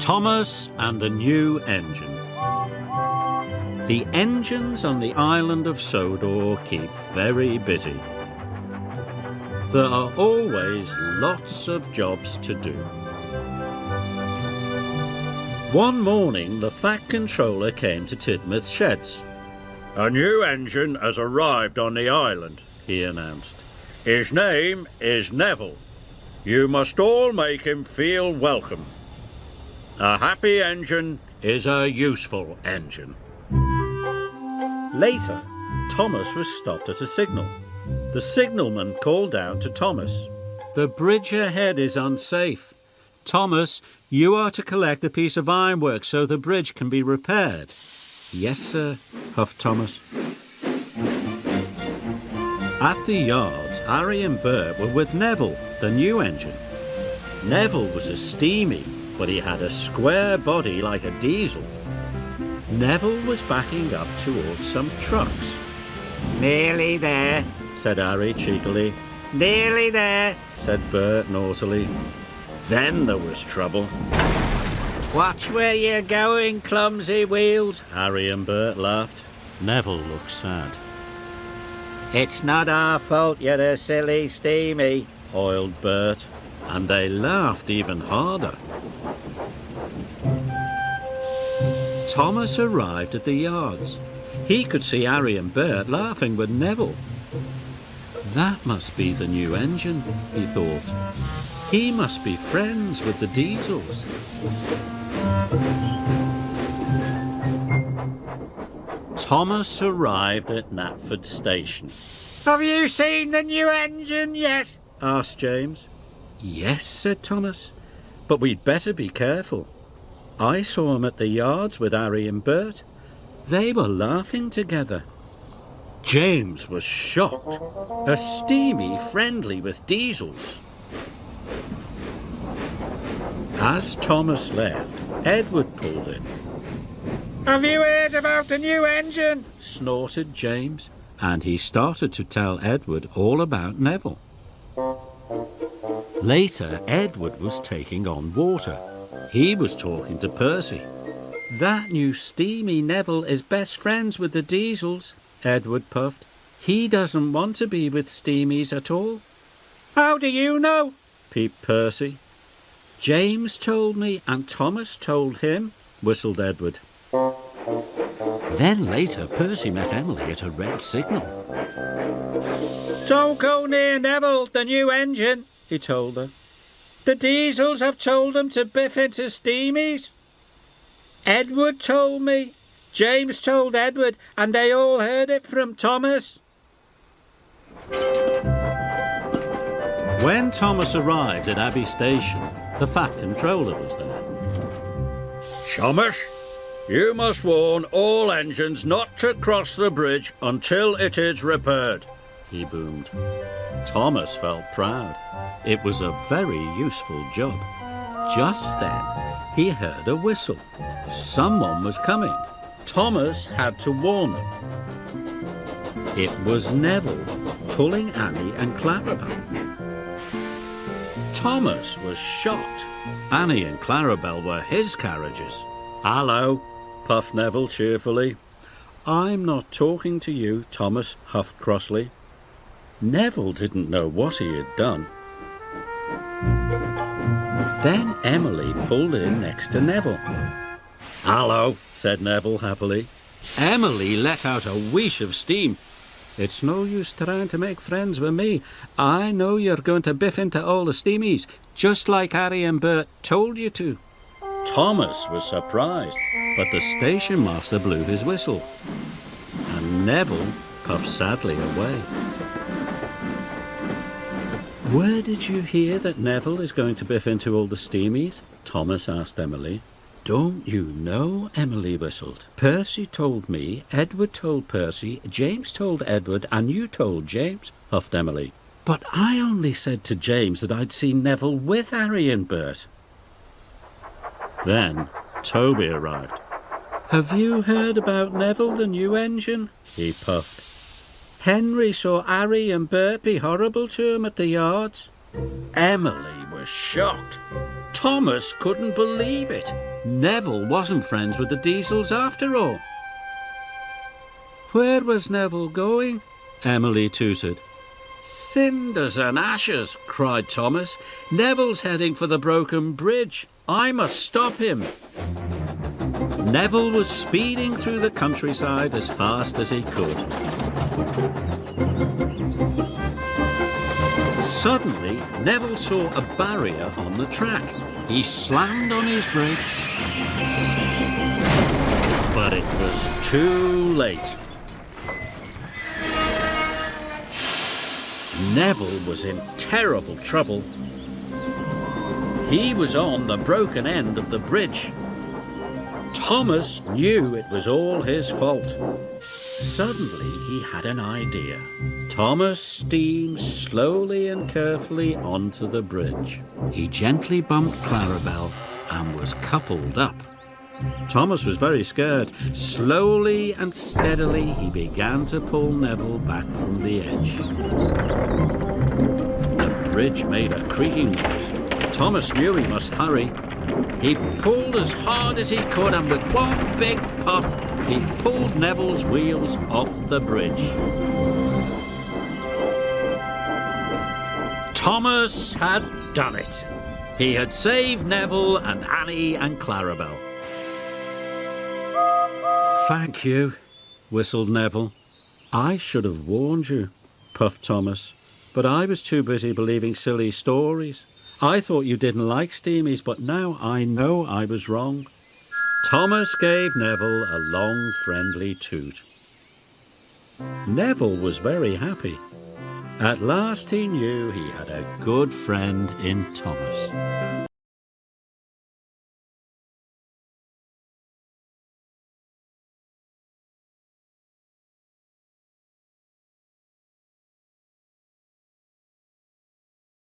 Thomas and the new engine. The engines on the island of Sodor keep very busy. There are always lots of jobs to do. One morning, the Fat Controller came to Tidmouth's sheds. "A new engine has arrived on the island," he announced. "His name is Neville. You must all make him feel welcome. A happy engine is a useful engine." Later, Thomas was stopped at a signal. The signalman called down to Thomas. "The bridge ahead is unsafe. Thomas, you are to collect a piece of ironwork so the bridge can be repaired." "Yes, sir," huffed Thomas. At the yards, Harry and Bert were with Neville, the new engine. Neville was a steamy, but he had a square body like a diesel. Neville was backing up towards some trucks. "Nearly there," said Harry cheekily. "Nearly there," said Bert naughtily. Then there was trouble. "Watch where you're going, clumsy wheels," Harry and Bert laughed. Neville looked sad. "It's not our fault you're a silly steamy," oiled Bert, and they laughed even harder. Thomas arrived at the yards. He could see Harry and Bert laughing with Neville. That must be the new engine, he thought. He must be friends with the diesels. Thomas arrived at Knapford Station. "Have you seen the new engine yet?" asked James. "Yes," said Thomas, "but we'd better be careful. I saw him at the yards with Harry and Bert. They were laughing together." James was shocked. A steamy friendly with diesels. As Thomas left, Edward pulled in. "Have you heard about the new engine?" snorted James, and he started to tell Edward all about Neville. Later, Edward was taking on water. He was talking to Percy. "That new steamy Neville is best friends with the diesels," Edward puffed. "He doesn't want to be with steamies at all." "How do you know?" peeped Percy. "James told me and Thomas told him," whistled Edward. Then later, Percy met Emily at a red signal. "Don't go near Neville, the new engine," he told her. "The diesels have told him to biff into steamies. Edward told me, James told Edward, and they all heard it from Thomas." When Thomas arrived at Abbey Station, the Fat Controller was there. "Thomas, you must warn all engines not to cross the bridge until it is repaired," he boomed. Thomas felt proud. It was a very useful job. Just then, he heard a whistle. Someone was coming. Thomas had to warn them. It was Neville, pulling Annie and Clarabelle. Thomas was shocked. Annie and Clarabelle were his carriages. "Hello," puffed Neville cheerfully. "I'm not talking to you," Thomas huffed crossly. Neville didn't know what he had done. Then Emily pulled in next to Neville. "Hello," said Neville happily. Emily let out a whoosh of steam. "It's no use trying to make friends with me. I know you're going to biff into all the steamies, just like Harry and Bert told you to." Thomas was surprised, but the station master blew his whistle, and Neville puffed sadly away. "Where did you hear that Neville is going to biff into all the steamies?" Thomas asked Emily. "Don't you know?" Emily whistled. "Percy told me, Edward told Percy, James told Edward, and you told James," huffed Emily. "But I only said to James that I'd seen Neville with Harry and Bert." Then Toby arrived. "Have you heard about Neville, the new engine?" he puffed. "Henry saw Harry and Bert be horrible to him at the yards." Emily was shocked. Thomas couldn't believe it. Neville wasn't friends with the Diesels after all. Where was Neville going? Emily tooted. Cinders and ashes, cried Thomas. Neville's heading for the broken bridge. I must stop him. Neville was speeding through the countryside as fast as he could. Suddenly, Neville saw a barrier on the track. He slammed on his brakes. But it was too late. Neville was in terrible trouble. He was on the broken end of the bridge. Thomas knew it was all his fault. Suddenly he had an idea. Thomas steamed slowly and carefully onto the bridge. He gently bumped Clarabelle and was coupled up. Thomas was very scared. Slowly and steadily he began to pull Neville back from the edge. The bridge made a creaking noise. Thomas knew he must hurry. He pulled as hard as he could, and with one big puff, he pulled Neville's wheels off the bridge. Thomas had done it. He had saved Neville and Annie and Clarabelle. Thank you, whistled Neville. I should have warned you, puffed Thomas, but I was too busy believing silly stories. I thought you didn't like steamies, but now I know I was wrong. Thomas gave Neville a long, friendly toot. Neville was very happy. At last he knew he had a good friend in Thomas.